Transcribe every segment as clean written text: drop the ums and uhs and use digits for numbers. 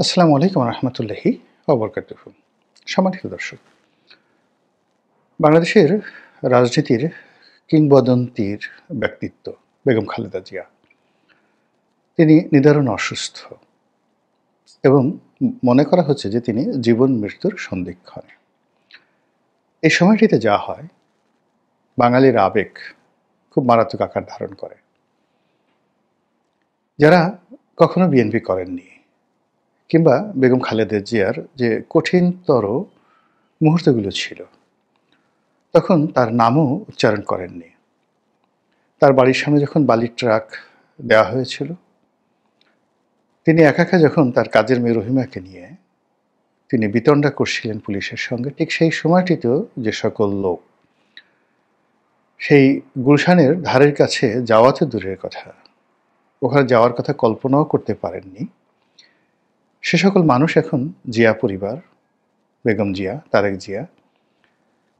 আসসালামু আলাইকুম রহমতুল্লাহি ওবরকাতুহু। সম্মানিত দর্শক, বাংলাদেশের রাজনীতির কিংবদন্তির ব্যক্তিত্ব বেগম খালেদা জিয়া, তিনি নিদারুণ অসুস্থ এবং মনে করা হচ্ছে যে তিনি জীবন মৃত্যুর সন্ধিক্ষণে। এই সময়টিতে যা হয়, বাঙালির আবেগ খুব মারাত্মক আকার ধারণ করে। যারা কখনো বিএনপি করেননি কিংবা বেগম খালেদা জিয়ার যে কঠিনতর মুহূর্তগুলো ছিল, তখন তার নামও উচ্চারণ করেননি। তার বাড়ির সামনে যখন বালির ট্রাক দেওয়া হয়েছিল, তিনি একা যখন তার কাজের মেয়ে রহিমাকে নিয়ে তিনি বিতণ্ডা করছিলেন পুলিশের সঙ্গে, ঠিক সেই সময়টিতেও যে সকল লোক সেই গুলশানের ধারের কাছে যাওয়া তো দূরের কথা, ওখানে যাওয়ার কথা কল্পনাও করতে পারেননি, সে সকল মানুষ এখন জিয়া পরিবার, বেগম জিয়া, তারেক জিয়া,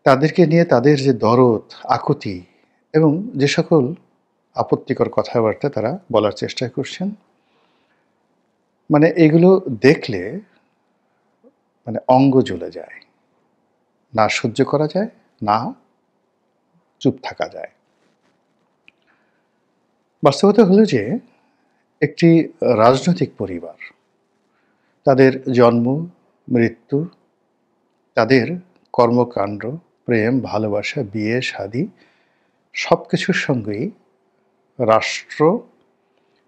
তাদেরকে নিয়ে তাদের যে দরদ, আকুতি এবং যে সকল আপত্তিকর কথাবার্তা তারা বলার চেষ্টা করছেন, মানে এগুলো দেখলে অঙ্গ জ্বলে যায়, না সহ্য করা যায়, না চুপ থাকা যায়। বাস্তবতা হলো যে একটি রাজনৈতিক পরিবার, তাদের জন্ম, মৃত্যু, তাদের কর্মকাণ্ড, প্রেম, ভালোবাসা, বিয়ে, শাদী সব কিছুর সঙ্গেই রাষ্ট্র,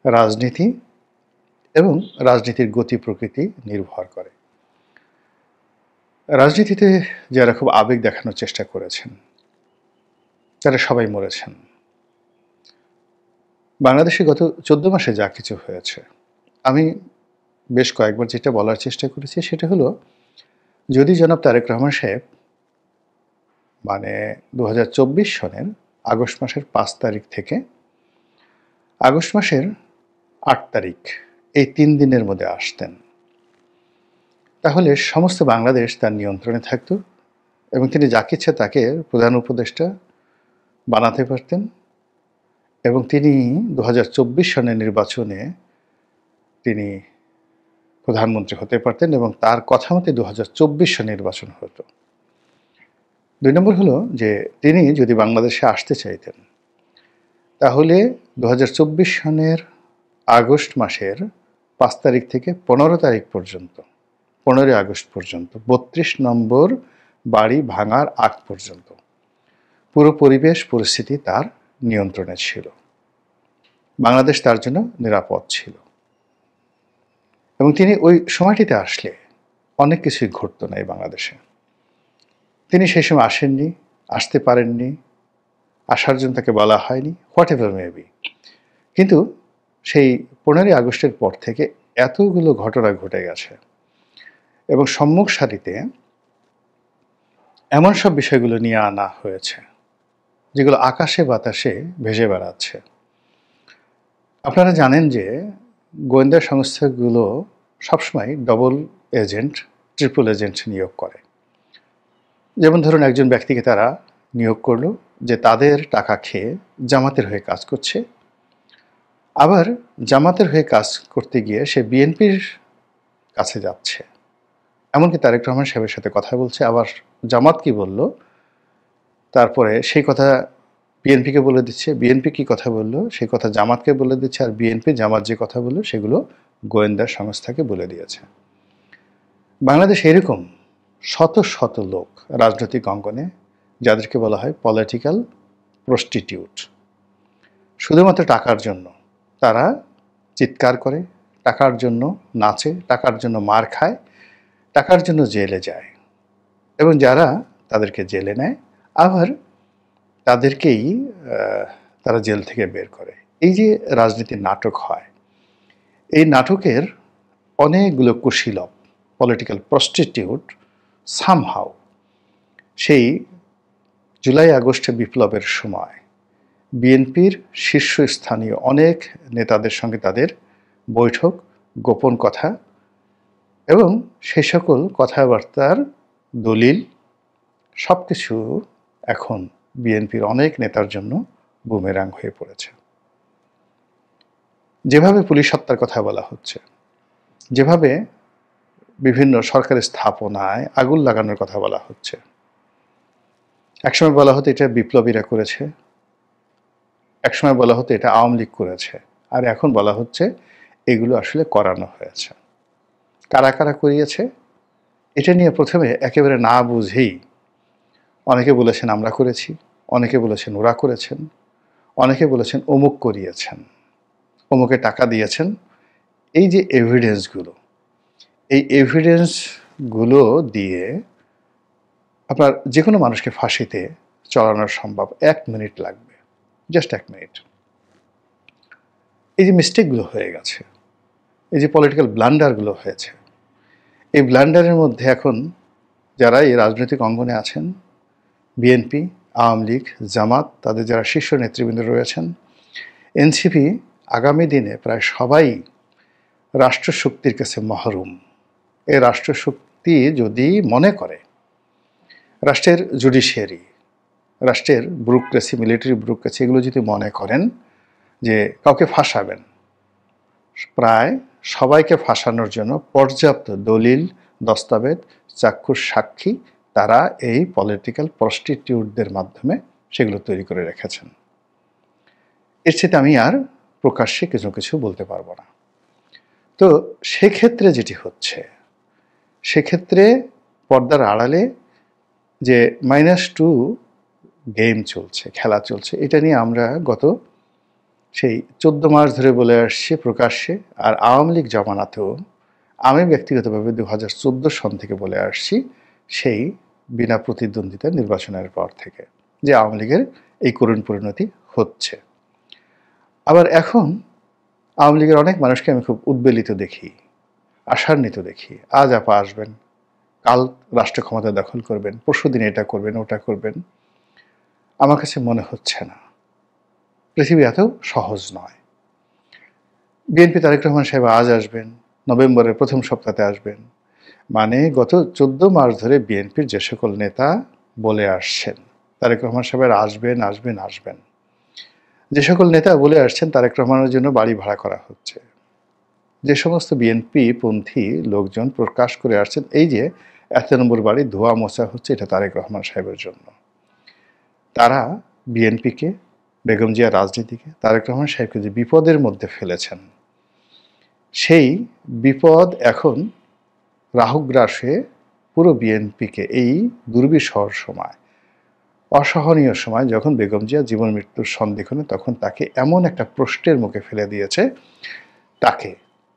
রাজনীতি এবং রাজনীতির গতি প্রকৃতি নির্ভর করে। রাজনীতিতে যারা খুব আবেগ দেখানোর চেষ্টা করেছেন, তারা সবাই মরেছেন। বাংলাদেশে গত 14 মাসে যা কিছু হয়েছে, আমি বেশ কয়েকবার যেটা বলার চেষ্টা করেছি সেটা হলো, যদি জনাব তারেক রহমান সাহেব 2024 সনের আগস্ট মাসের 5 তারিখ থেকে আগস্ট মাসের 8 তারিখ এই 3 দিনের মধ্যে আসতেন, তাহলে সমস্ত বাংলাদেশ তার নিয়ন্ত্রণে থাকত এবং তিনি যাকে ইচ্ছে তাকে প্রধান উপদেষ্টা বানাতে পারতেন এবং তিনি 2024 সনের নির্বাচনে তিনি প্রধানমন্ত্রী হতে পারতেন এবং তার কথা মতে 2024 সনের নির্বাচন হতো। 2 নম্বর হলো যে তিনি যদি বাংলাদেশে আসতে চাইতেন, তাহলে 2024 সনের আগস্ট মাসের 5 তারিখ থেকে 15 তারিখ পর্যন্ত, 15 আগস্ট পর্যন্ত 32 নম্বর বাড়ি ভাঙার আগ পর্যন্ত পুরো পরিবেশ পরিস্থিতি তার নিয়ন্ত্রণে ছিল। বাংলাদেশ তার জন্য নিরাপদ ছিল এবং তিনি ওই সময়টিতে আসলে অনেক কিছুই ঘটতো না এই বাংলাদেশে। তিনি সেই সময় আসেননি, আসতে পারেননি, আসার জন্য তাকে বলা হয়নি, হোয়াট এভার মেবি। কিন্তু সেই 15 আগস্টের পর থেকে এতগুলো ঘটনা ঘটে গেছে এবং সম্মুখ সারিতে এমন সব বিষয়গুলো নিয়ে আনা হয়েছে যেগুলো আকাশে বাতাসে ভেসে বেড়াচ্ছে। আপনারা জানেন যে গোয়েন্দা সংস্থাগুলো সবসময় ডবল এজেন্ট, ট্রিপল এজেন্ট নিয়োগ করে। যেমন ধরুন, একজন ব্যক্তিকে তারা নিয়োগ করলো যে তাদের টাকা খেয়ে জামাতের হয়ে কাজ করছে, আবার জামাতের হয়ে কাজ করতে গিয়ে সে বিএনপির কাছে যাচ্ছে, এমনকি তারেক রহমান সাহেবের সাথে কথা বলছে, আবার জামাত কি বলল তারপরে সেই কথা বিএনপিকে বলে দিচ্ছে, বিএনপি কি কথা বললো সেই কথা জামাতকে বলে দিচ্ছে, আর বিএনপি জামাত যে কথা বললো সেগুলো গোয়েন্দা সংস্থাকে বলে দিয়েছে। বাংলাদেশ এরকম শত শত লোক রাজনৈতিক অঙ্গনে, যাদেরকে বলা হয় পলিটিক্যাল প্রস্টিটিউট। শুধুমাত্র টাকার জন্য তারা চিৎকার করে, টাকার জন্য নাচে, টাকার জন্য মার খায়, টাকার জন্য জেলে যায় এবং যারা তাদেরকে জেলে নেয় আবার তাদেরকেই তারা জেল থেকে বের করে। এই যে রাজনীতির নাটক হয়, এই নাটকের অনেকগুলো কুশীলব, পলিটিক্যাল প্রস্টিটিউট সামহাউ সেই জুলাই আগস্টে বিপ্লবের সময় বিএনপির শীর্ষস্থানীয় অনেক নেতাদের সঙ্গে তাদের বৈঠক, গোপন কথা এবং সেই সকল কথাবার্তার দলিল সব কিছু এখন বিএনপির অনেক নেতার জন্য বুমেরাং হয়ে পড়েছে। যেভাবে পুলিশ হত্যার কথা বলা হচ্ছে, যেভাবে বিভিন্ন সরকারি স্থাপনায় আগুন লাগানোর কথা বলা হচ্ছে। একসময় বলা হতো এটা বিপ্লবীরা করেছে, একসময় বলা হতো এটা আওয়ামী লীগ করেছে, আর এখন বলা হচ্ছে এগুলো আসলে করানো হয়েছে। কারা কারা করিয়েছে এটা নিয়ে প্রথমে একেবারে না বুঝেই অনেকে বলেছেন আমরা করেছি, অনেকে বলেছেন ওরা করেছেন, অনেকে বলেছেন অমুক করিয়েছেন, অমুকে টাকা দিয়েছেন। এই যে এভিডেন্সগুলো, এই এভিডেন্সগুলো দিয়ে আপনার যে কোনো মানুষকে ফাঁসিতে চড়ানো সম্ভব। 1 মিনিট লাগবে, জাস্ট 1 মিনিট। এই যে মিস্টেকগুলো হয়ে গেছে, এই যে পলিটিক্যাল ব্লান্ডারগুলো হয়েছে, এই ব্লান্ডারের মধ্যে এখন যারা এই রাজনৈতিক অঙ্গনে আছেন, বিএনপি, আওয়ামী লীগ, জামাত, তাদের যারা শীর্ষ নেতৃবৃন্দ রয়েছেন, এনসিপি, আগামী দিনে প্রায় সবাই রাষ্ট্রশক্তির কাছে মহরুম। এই রাষ্ট্রশক্তি যদি মনে করে, রাষ্ট্রের জুডিশিয়ারি, রাষ্ট্রের ব্যুরোক্রেসি, মিলিটারি ব্যুরোক্রেসি, এগুলো যদি মনে করেন যে কাউকে ফাঁসাবেন, প্রায় সবাইকে ফাঁসানোর জন্য পর্যাপ্ত দলিল, দস্তাবেজ, চাক্ষুষ সাক্ষী তারা এই পলিটিক্যাল প্রস্টিটিউটদের মাধ্যমে সেগুলো তৈরি করে রেখেছেন। এর চেয়ে আমি আর প্রকাশ্যে কিছু কিছু বলতে পারবো না। তো সেক্ষেত্রে যেটি হচ্ছে, সেক্ষেত্রে পর্দার আড়ালে যে -2 গেম চলছে, খেলা চলছে, এটা নিয়ে আমরা গত সেই 14 মাস ধরে বলে আসছি প্রকাশ্যে। আর আওয়ামী লীগ জমানাতেও আমি ব্যক্তিগতভাবে 2014 সন থেকে বলে আসছি, সেই বিনা প্রতিদ্বন্দ্বিতা নির্বাচনের পর থেকে, যে আওয়ামী লীগের এই করুণ পরিণতি হচ্ছে। আবার এখন আওয়ামী লীগের অনেক মানুষকে আমি খুব উদ্বেলিত দেখি, আশান্বিত দেখি। আজ আপা আসবেন, কাল রাষ্ট্র ক্ষমতা দখল করবেন, পরশুদিন এটা করবেন, ওটা করবেন। আমার কাছে মনে হচ্ছে না পৃথিবী এত সহজ নয়। বিএনপি তারেক রহমান সাহেব আজ আসবেন, নভেম্বরের প্রথম সপ্তাহে আসবেন। মানে গত 14 মাস ধরে বিএনপির যে সকল নেতা বলে আসছেন তারেক রহমান সাহেব আসবেন আসবেন আসবেন, যে সকল নেতা বলে আসছেন তারেক রহমানের জন্য বাড়ি ভাড়া করা হচ্ছে, যে সমস্ত বিএনপি পন্থী লোকজন প্রকাশ করে আসছেন এই যে 1 নম্বর বাড়ি ধোয়া মোছা হচ্ছে, এটা তারেক রহমান সাহেবের জন্য। তারা বিএনপিকে, বেগম জিয়া রাজনীতিকে, তারেক রহমান সাহেবকে যে বিপদের মধ্যে ফেলেছেন, সেই বিপদ এখন রাহুগ্রাসে পুরো বিএনপিকে এই দুর্বিষহ সময়, অসহনীয় সময়, যখন বেগম জিয়া জীবন মৃত্যুর সন্ধিক্ষণে, তখন তাকে এমন একটা প্রশ্নের মুখে ফেলে দিয়েছে, তাকে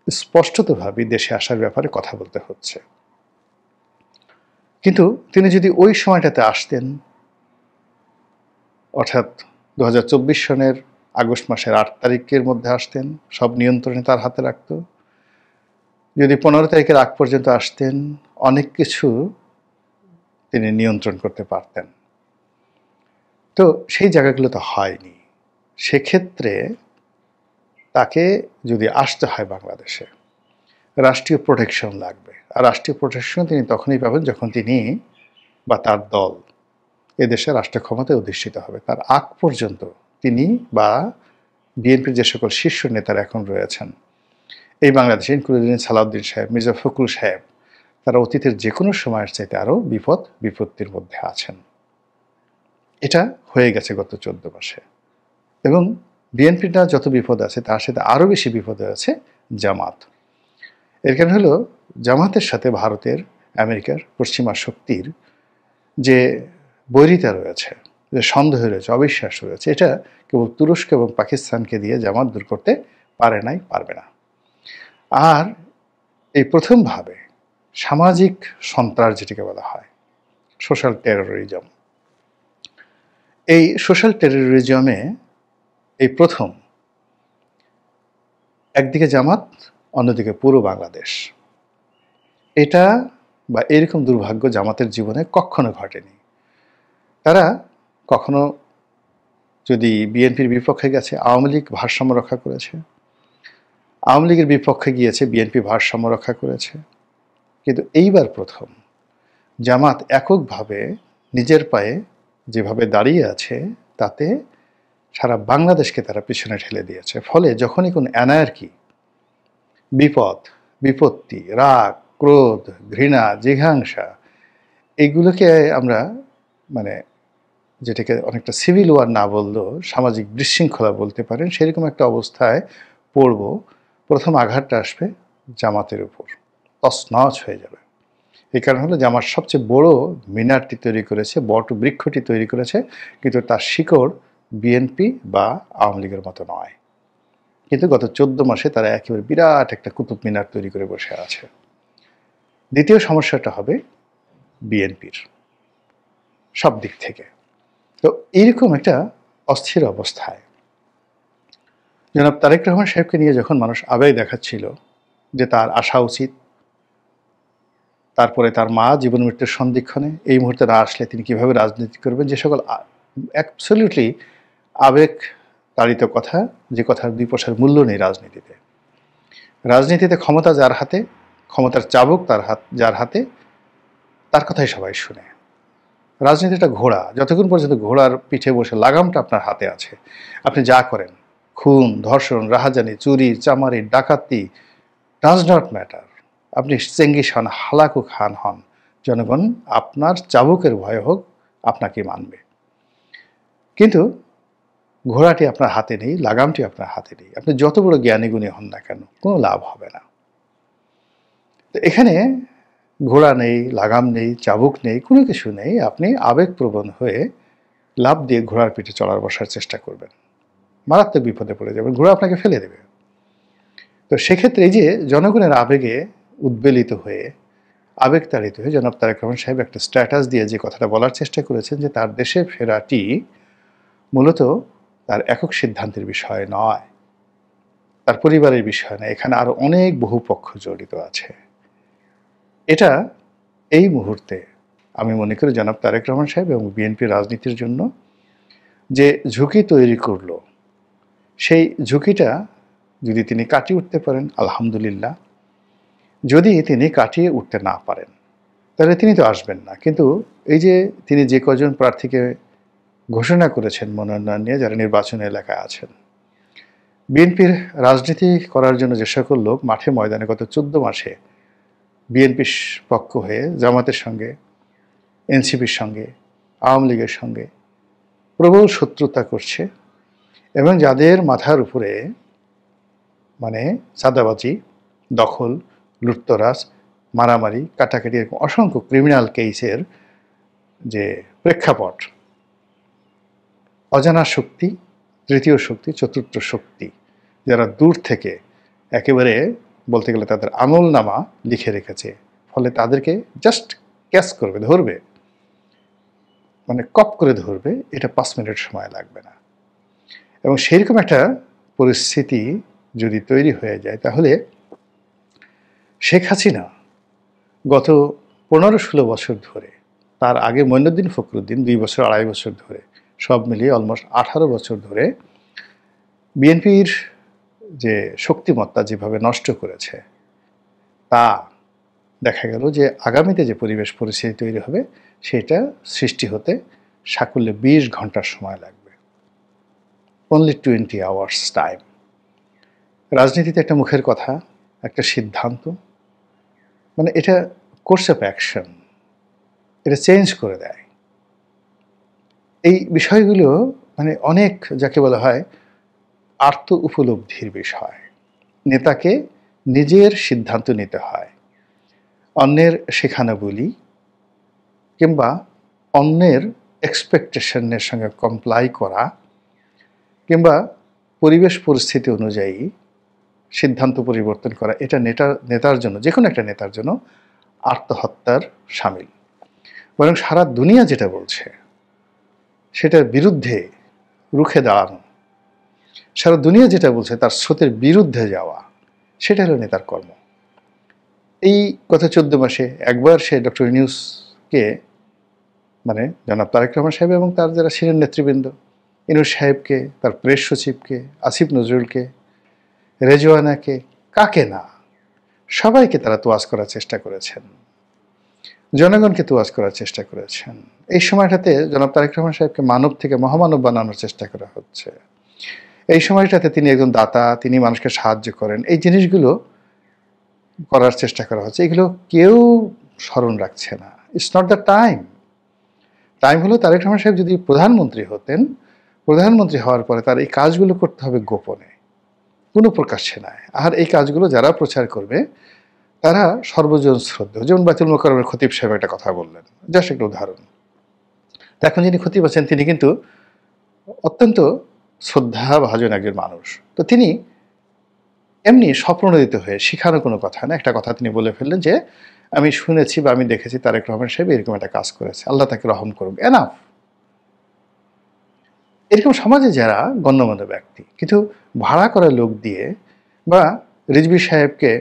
স্পষ্টতভাবে দেশে আসার ব্যাপারে কথা বলতে হচ্ছে। কিন্তু তিনি যদি ওই সময়টাতে আসতেন, অর্থাৎ 2024 সনের আগস্ট মাসের 8 তারিখের মধ্যে আসতেন, সব নিয়ন্ত্রণে তার হাতে রাখত, যদি 15 তারিখের আগ পর্যন্ত আসতেন, অনেক কিছু তিনি নিয়ন্ত্রণ করতে পারতেন। তো সেই জায়গাগুলো তো হয়নি। সেক্ষেত্রে তাকে যদি আসতে হয় বাংলাদেশে, রাষ্ট্রীয় প্রোটেকশন লাগবে। আর রাষ্ট্রীয় প্রোটেকশন তিনি তখনই পাবেন যখন তিনি বা তার দল এদেশে রাষ্ট্র ক্ষমতায় অধিষ্ঠিত হবে। তার আগ পর্যন্ত তিনি বা বিএনপির যে সকল শীর্ষ নেতারা এখন রয়েছেন এই বাংলাদেশে, ইনক্লুডিং সালাউদ্দিন সাহেব, মির্জা ফখরুল সাহেব, তারা অতীতের যে কোনো সময়ের চাইতে আরও বিপত্তির মধ্যে আছেন। এটা হয়ে গেছে গত 14 মাসে। এবং বিএনপিটা যত বিপদ আছে তার সাথে আরও বেশি বিপদে আছে জামাত। এর কারণ হলো জামাতের সাথে ভারতের, আমেরিকার, পশ্চিমা শক্তির যে বৈরিতা রয়েছে, যে সন্দেহ রয়েছে, অবিশ্বাস রয়েছে, এটা কেবল তুরস্ক এবং পাকিস্তানকে দিয়ে জামাত দূর করতে পারে নাই, পারবে না। আর এই প্রথমভাবে সামাজিক সন্ত্রাস যেটাকে বলা হয়, সোশ্যাল টেরোরিজম, এই সোশ্যাল টেরোরিজমে এই প্রথম একদিকে জামাত, অন্যদিকে পুরো বাংলাদেশ। এটা বা এরকম দুর্ভাগ্য জামাতের জীবনে কখনো ঘটেনি। তারা কখনো যদি বিএনপির বিপক্ষে গেছে, আওয়ামী লীগ ভারসাম্য রক্ষা করেছে, আওয়ামী লীগের বিপক্ষে গিয়েছে, বিএনপি ভারসাম্য রক্ষা করেছে। কিন্তু এইবার প্রথম জামাত এককভাবে নিজের পায়ে যেভাবে দাঁড়িয়ে আছে, তাতে সারা বাংলাদেশকে তারা পিছনে ঠেলে দিয়েছে। ফলে যখনই কোনো অ্যানার্কি, বিপদ, বিপত্তি, রাগ, ক্রোধ, ঘৃণা, জিঘাংসা এগুলোকে আমরা মানে যেটাকে অনেকটা সিভিল ওয়ার না বললেও সামাজিক বিশৃঙ্খলা বলতে পারেন, সেরকম একটা অবস্থায় পড়ব। প্রথম আঘাতটা আসবে জামাতের উপর, তছনছ হয়ে যাবে। এই কারণ হলো জামাত সবচেয়ে বড় মিনারটি তৈরি করেছে, বট বৃক্ষটি তৈরি করেছে, কিন্তু তার শিকড় বিএনপি বা আওয়ামী লীগের মতো নয়। কিন্তু গত 14 মাসে তারা একেবারে বিরাট একটা কুতুব মিনার তৈরি করে বসে আছে। দ্বিতীয় সমস্যাটা হবে বিএনপির সব দিক থেকে। তো এইরকম একটা অস্থির অবস্থায় জনাব তারেক রহমান সাহেবকে নিয়ে যখন মানুষ আবেগ দেখাচ্ছিল যে তার আসা উচিত, তারপরে তার মা জীবন মৃত্যুর সন্ধিক্ষণে এই মুহূর্তে না আসলে তিনি কিভাবে রাজনীতি করবেন, যে সকল অ্যাবসলিউটলি আবেগ তাড়িত কথা, যে কথার দুই পয়সার মূল্য নেই রাজনীতিতে। রাজনীতিতে ক্ষমতা যার হাতে, ক্ষমতার চাবুক যার হাতে, তার কথাই সবাই শুনে। রাজনীতিটা ঘোড়া, যতক্ষণ পর্যন্ত ঘোড়ার পিঠে বসে লাগামটা আপনার হাতে আছে, আপনি যা করেন, খুন, ধর্ষণ, রাহাজানি, চুরি, চামারি, ডাকাতি, ডাজ নট ম্যাটার। আপনি চেঙ্গিস হন, হালাকু খান হন, জনগণ আপনার চাবুকের ভয় হোক আপনাকে মানবে। কিন্তু ঘোড়াটি আপনার হাতে নেই, লাগামটি আপনার হাতে নেই। আপনি যত বড় জ্ঞানী গুণী হন না কেন, কোনো লাভ হবে না। তো এখানে ঘোড়া নেই, লাগাম নেই, চাবুক নেই, কোনো কিছু নেই। আপনি আবেগপ্রবণ হয়ে লাফ দিয়ে ঘোড়ার পিঠে চড়ার বসার চেষ্টা করবেন, মারাত্মক বিপদে পড়ে যাবেন, ঘোড়া আপনাকে ফেলে দেবে। তো সেক্ষেত্রে এই যে জনগণের আবেগে উদ্বেলিত হয়ে, আবেগতাড়িত হয়ে জনাব তারেক রহমান সাহেব একটা স্ট্যাটাস দিয়ে যে কথাটা বলার চেষ্টা করেছেন যে তার দেশে ফেরাটি মূলত তার একক সিদ্ধান্তের বিষয় নয়, তার পরিবারের বিষয় নয়, এখানে আরো অনেক বহু পক্ষ জড়িত আছে। এটা এই মুহূর্তে আমি মনে করি জনাব তারেক রহমান সাহেব এবং বিএনপি রাজনীতির জন্য যে ঝুঁকি তৈরি করলো, সেই ঝুঁকিটা যদি তিনি কাটিয়ে উঠতে পারেন আলহামদুলিল্লাহ। যদি তিনি কাটিয়ে উঠতে না পারেন তাহলে তিনি তো আসবেন না। কিন্তু এই যে তিনি যে কজন প্রার্থীকে ঘোষণা করেছেন মনোনয়ন নিয়ে, যারা নির্বাচনী এলাকায় আছেন, বিএনপির রাজনীতি করার জন্য যে সকল লোক মাঠে ময়দানে গত 14 মাসে বিএনপির পক্ষ হয়ে জামাতের সঙ্গে, এনসিপির সঙ্গে, আওয়ামী লীগের সঙ্গে প্রবল শত্রুতা করছে, এবং যাদের মাথার উপরে মানে চাঁদাবাজি, দখল, লুটতরাজ, মারামারি, কাটাকাটি, এরকম অসংখ্য ক্রিমিনাল কেসের যে প্রেক্ষাপট, অজানা শক্তি, তৃতীয় শক্তি, চতুর্থ শক্তি, যারা দূর থেকে একেবারে বলতে গেলে তাদের আমল নামা লিখে রেখেছে, ফলে তাদেরকে জাস্ট ক্যাচ করবে, ধরবে, মানে কপ করে ধরবে, এটা 5 মিনিট সময় লাগবে না। এবং সেইরকম একটা পরিস্থিতি যদি তৈরি হয়ে যায়, তাহলে শেখ হাসিনা গত 15-16 বছর ধরে, তার আগে মঈনুদ্দিন ফখরুদ্দিন 2 বছর 2.5 বছর ধরে, সব মিলিয়ে অলমোস্ট 18 বছর ধরে বিএনপির যে শক্তিমত্তা যেভাবে নষ্ট করেছে, তা দেখা গেল যে আগামীতে যে পরিবেশ পরিস্থিতি তৈরি হবে, সেটা সৃষ্টি হতে সাকুল্যে 20 ঘন্টার সময় লাগবে। Only 20 hours time. রাজনীতিতে একটা মুখের কথা, একটা সিদ্ধান্ত, মানে এটা কোর্স অফ অ্যাকশন, এটা চেঞ্জ করে দেয়। এই বিষয়গুলো মানে অনেক, যাকে বলা হয় আর্ত উপলব্ধির বিষয়। নেতাকে নিজের সিদ্ধান্ত নিতে হয়, অন্যের শেখানো বলি কিংবা অন্যের এক্সপেকটেশনের সঙ্গে কমপ্লাই করা, কিংবা পরিবেশ পরিস্থিতি অনুযায়ী সিদ্ধান্ত পরিবর্তন করা, এটা নেতার জন্য, যে কোনো একটা নেতার জন্য আত্মহত্যার শামিল। বরং সারা দুনিয়া যেটা বলছে সেটার বিরুদ্ধে রুখে দাঁড়ানো, সারা দুনিয়া যেটা বলছে তার স্রোতের বিরুদ্ধে যাওয়া, সেটা হলো নেতার কর্ম। এই গত 14 মাসে একবার সে ডক্টর ইউনূসকে, মানে জনাব তারেক রহমান সাহেব এবং তার যারা সিনিয়র নেতৃবৃন্দ, ইউনূস সাহেবকে, তার প্রেস সচিবকে, আসিফ নজরুলকে, রেজওয়ানাকে, কাকে না, সবাইকে তারা তোয়াজ করার চেষ্টা করেছেন, জনগণকে তোয়াজ করার চেষ্টা করেছেন। এই সময়টাতে জনাব তারেক রহমান সাহেবকে মানব থেকে মহামানব বানানোর চেষ্টা করা হচ্ছে। এই সময়টাতে তিনি একজন দাতা, তিনি মানুষকে সাহায্য করেন, এই জিনিসগুলো করার চেষ্টা করা হচ্ছে, এগুলো কেউ স্মরণ রাখছে না। It's not the time. Time হলো তারেক রহমান সাহেব যদি প্রধানমন্ত্রী হতেন, প্রধানমন্ত্রী হওয়ার পরে তার এই কাজগুলো করতে হবে গোপনে, কোনো প্রকাশ্যে নয়। আর এই কাজগুলো যারা প্রচার করবে তারা সর্বজন শ্রদ্ধেয়। যেমন বাইতুল মোকাররমের খতিব সাহেব একটা কথা বললেন, জাস্ট একটা উদাহরণ। তো এখন যিনি খতিব আছেন তিনি কিন্তু অত্যন্ত শ্রদ্ধাভাজন একজন মানুষ। তো তিনি এমনি স্বপ্রণোদিত হয়ে শিখানো কোনো কথা না, একটা কথা তিনি বলে ফেললেন যে আমি শুনেছি বা আমি দেখেছি তারেক রহমান সাহেব এরকম একটা কাজ করেছে, আল্লাহ তাকে রহম করুক, এনাফ। এরকম সমাজে যারা গণ্যমান্য ব্যক্তি কিন্তু ভাড়া করা লোক দিয়ে বা রিজভী সাহেবকে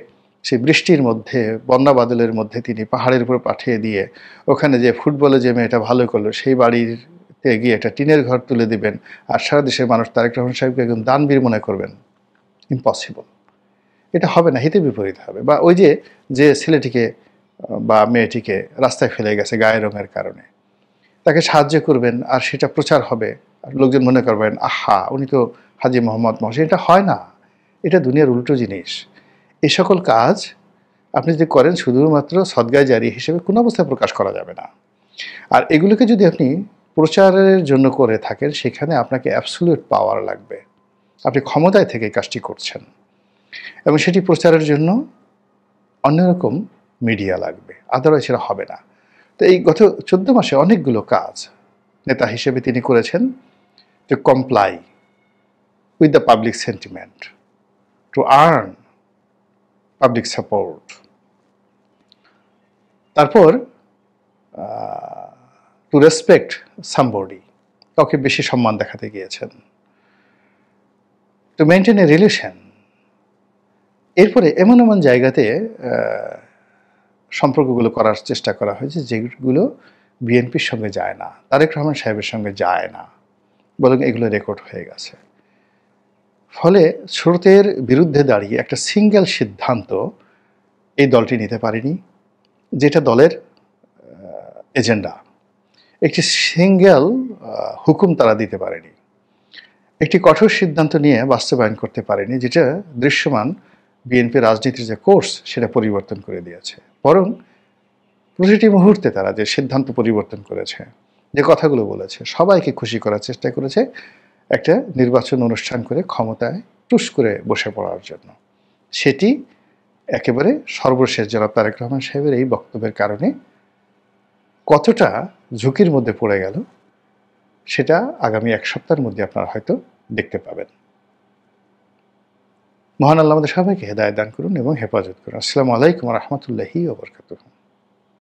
সেই বৃষ্টির মধ্যে বন্যা বাদলের মধ্যে তিনি পাহাড়ের উপর পাঠিয়ে দিয়ে ওখানে যে ফুটবলে যে মেয়েটা ভালো করলো সেই বাড়িতে গিয়ে একটা টিনের ঘর তুলে দিবেন আর সারা দেশের মানুষ তারেক রহমান সাহেবকে একদম দানবীর মনে করবেন, ইম্পসিবল। এটা হবে না, হিতে বিপরীত হবে। বা ওই যে যে ছেলেটিকে বা মেয়েটিকে রাস্তায় ফেলে গেছে গায়ের রঙের কারণে, তাকে সাহায্য করবেন আর সেটা প্রচার হবে আর লোকজন মনে করবেন আহা উনি তো হাজী মোহাম্মদ মহসিন। এটা হয় না, এটা দুনিয়ার উল্টো জিনিস। এই সকল কাজ আপনি যদি করেন শুধুমাত্র সদগায় জারি হিসেবে কোনো অবস্থায় প্রকাশ করা যাবে না। আর এগুলোকে যদি আপনি প্রচারের জন্য করে থাকেন সেখানে আপনাকে অ্যাবসলিউট পাওয়ার লাগবে, আপনি ক্ষমতায় থেকে কাজটি করছেন এবং সেটি প্রচারের জন্য অন্যরকম মিডিয়া লাগবে, আদারওয়াইজ সেটা হবে না। তো এই গত 14 মাসে অনেকগুলো কাজ নেতা হিসেবে তিনি করেছেন, to comply with the public sentiment, to earn public support. তারপর টু রেসপেক্ট সামবডি, কাউকে বেশি সম্মান দেখাতে গিয়েছেন, টু মেনটেন এ রিলেশন। এরপরে এমন এমন জায়গাতে সম্পর্কগুলো করার চেষ্টা করা হয়েছে যেগুলো বিএনপির সঙ্গে যায় না, তারেক রহমান সাহেবের সঙ্গে যায় না, বরং এগুলো রেকর্ড হয়ে গেছে। ফলে স্রোতের বিরুদ্ধে দাঁড়িয়ে একটা সিঙ্গেল সিদ্ধান্ত এই দলটি নিতে পারেনি, যেটা দলের এজেন্ডা। একটি সিঙ্গেল হুকুম তারা দিতে পারেনি, একটি কঠোর সিদ্ধান্ত নিয়ে বাস্তবায়ন করতে পারেনি, যেটা দৃশ্যমান বিএনপি রাজনীতির যে কোর্স সেটা পরিবর্তন করে দিয়েছে। বরং প্রতিটি মুহূর্তে তারা যে সিদ্ধান্ত পরিবর্তন করেছে, যে কথাগুলো বলেছে, সবাইকে খুশি করার চেষ্টা করেছে একটা নির্বাচন অনুষ্ঠান করে ক্ষমতায় টুস করে বসে পড়ার জন্য। সেটি একেবারে সর্বশেষ জনাব তারেক রহমান সাহেবের এই বক্তব্যের কারণে কতটা ঝুঁকির মধ্যে পড়ে গেল সেটা আগামী এক সপ্তাহের মধ্যে আপনারা হয়তো দেখতে পাবেন। মহান আল্লাহ আমাদের সবাইকে হেদায়েত দান করুন এবং হেফাজত করুন। আসসালামু আলাইকুম ওয়া রাহমাতুল্লাহি ওয়া বারাকাতুহু।